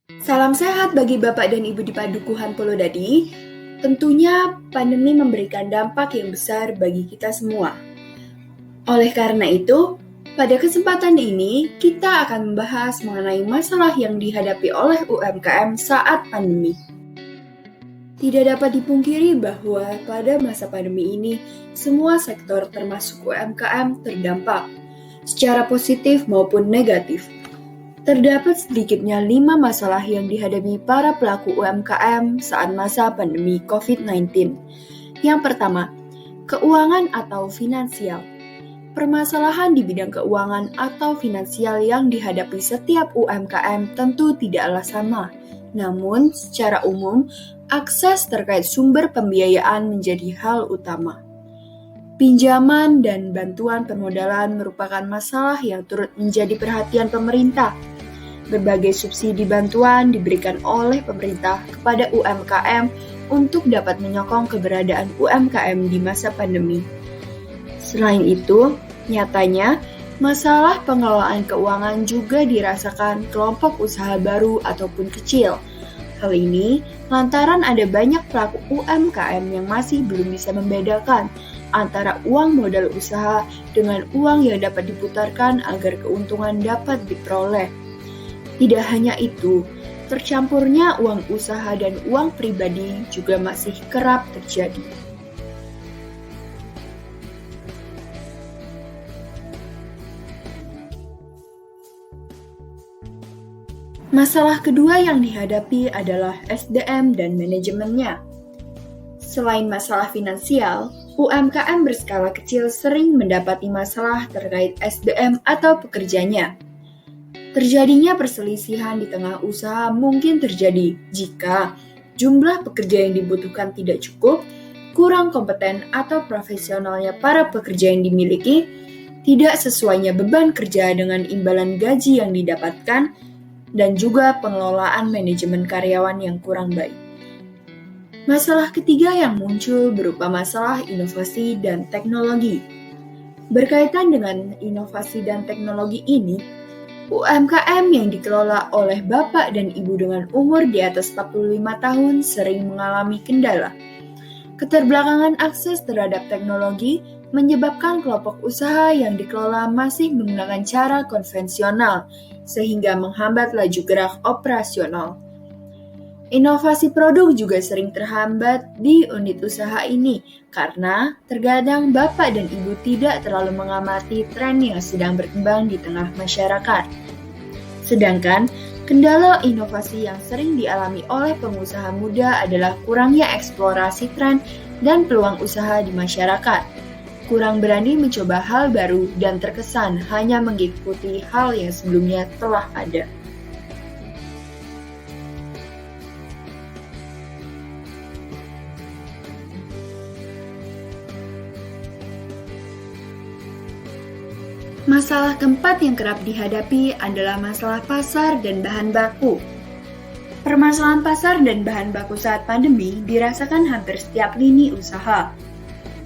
Salam sehat bagi Bapak dan Ibu di Padukuhan Polodadi. Tentunya pandemi memberikan dampak yang besar bagi kita semua. Oleh karena itu, pada kesempatan ini kita akan membahas mengenai masalah yang dihadapi oleh UMKM saat pandemi. Tidak dapat dipungkiri bahwa pada masa pandemi ini, semua sektor termasuk UMKM terdampak, secara positif maupun negatif. Terdapat sedikitnya 5 masalah yang dihadapi para pelaku UMKM saat masa pandemi COVID-19. Yang pertama, keuangan atau finansial. Permasalahan di bidang keuangan atau finansial yang dihadapi setiap UMKM tentu tidaklah sama. Namun, secara umum, akses terkait sumber pembiayaan menjadi hal utama. Pinjaman dan bantuan permodalan merupakan masalah yang turut menjadi perhatian pemerintah. Berbagai subsidi bantuan diberikan oleh pemerintah kepada UMKM untuk dapat menyokong keberadaan UMKM di masa pandemi. Selain itu, nyatanya, masalah pengelolaan keuangan juga dirasakan kelompok usaha baru ataupun kecil. Hal ini lantaran ada banyak pelaku UMKM yang masih belum bisa membedakan antara uang modal usaha dengan uang yang dapat diputarkan agar keuntungan dapat diperoleh. Tidak hanya itu, tercampurnya uang usaha dan uang pribadi juga masih kerap terjadi. Masalah kedua yang dihadapi adalah SDM dan manajemennya. Selain masalah finansial, UMKM berskala kecil sering mendapati masalah terkait SDM atau pekerjanya. Terjadinya perselisihan di tengah usaha mungkin terjadi jika jumlah pekerja yang dibutuhkan tidak cukup, kurang kompeten atau profesionalnya para pekerja yang dimiliki, tidak sesuainya beban kerja dengan imbalan gaji yang didapatkan, dan juga pengelolaan manajemen karyawan yang kurang baik. Masalah ketiga yang muncul berupa masalah inovasi dan teknologi. Berkaitan dengan inovasi dan teknologi ini, UMKM yang dikelola oleh bapak dan ibu dengan umur di atas 45 tahun sering mengalami kendala. Keterbelakangan akses terhadap teknologi menyebabkan kelompok usaha yang dikelola masih menggunakan cara konvensional, sehingga menghambat laju gerak operasional. Inovasi produk juga sering terhambat di unit usaha ini karena terkadang bapak dan ibu tidak terlalu mengamati tren yang sedang berkembang di tengah masyarakat. Sedangkan kendala inovasi yang sering dialami oleh pengusaha muda adalah kurangnya eksplorasi tren dan peluang usaha di masyarakat. Kurang berani mencoba hal baru dan terkesan hanya mengikuti hal yang sebelumnya telah ada. Masalah keempat yang kerap dihadapi adalah masalah pasar dan bahan baku. Permasalahan pasar dan bahan baku saat pandemi dirasakan hampir setiap lini usaha.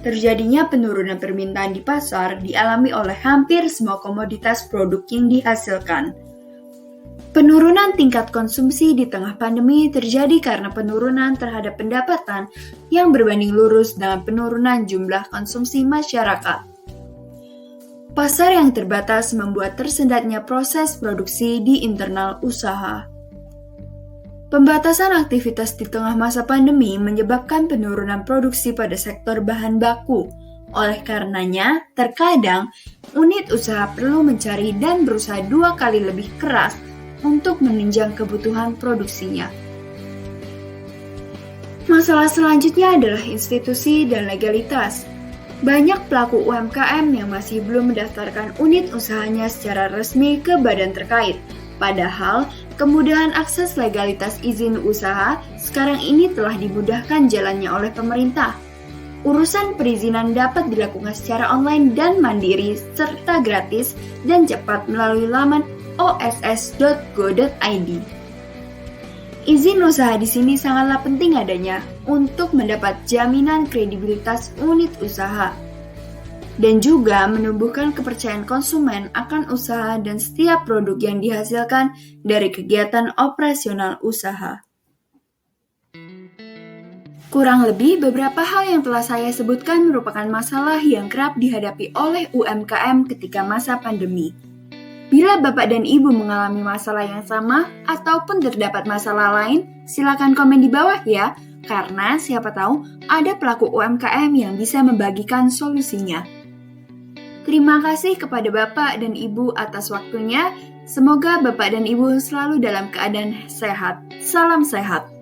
Terjadinya penurunan permintaan di pasar dialami oleh hampir semua komoditas produk yang dihasilkan. Penurunan tingkat konsumsi di tengah pandemi terjadi karena penurunan terhadap pendapatan yang berbanding lurus dengan penurunan jumlah konsumsi masyarakat. Pasar yang terbatas membuat tersendatnya proses produksi di internal usaha. Pembatasan aktivitas di tengah masa pandemi menyebabkan penurunan produksi pada sektor bahan baku. Oleh karenanya, terkadang unit usaha perlu mencari dan berusaha 2 kali lebih keras untuk menunjang kebutuhan produksinya. Masalah selanjutnya adalah institusi dan legalitas. Banyak pelaku UMKM yang masih belum mendaftarkan unit usahanya secara resmi ke badan terkait. Padahal, kemudahan akses legalitas izin usaha sekarang ini telah dimudahkan jalannya oleh pemerintah. Urusan perizinan dapat dilakukan secara online dan mandiri serta gratis dan cepat melalui laman oss.go.id. Izin usaha di sini sangatlah penting adanya untuk mendapat jaminan kredibilitas unit usaha. dan juga menumbuhkan kepercayaan konsumen akan usaha dan setiap produk yang dihasilkan dari kegiatan operasional usaha. Kurang lebih beberapa hal yang telah saya sebutkan merupakan masalah yang kerap dihadapi oleh UMKM ketika masa pandemi. Bila Bapak dan Ibu mengalami masalah yang sama ataupun terdapat masalah lain, silakan komen di bawah ya, karena siapa tahu ada pelaku UMKM yang bisa membagikan solusinya. Terima kasih kepada Bapak dan Ibu atas waktunya. Semoga Bapak dan Ibu selalu dalam keadaan sehat. Salam sehat.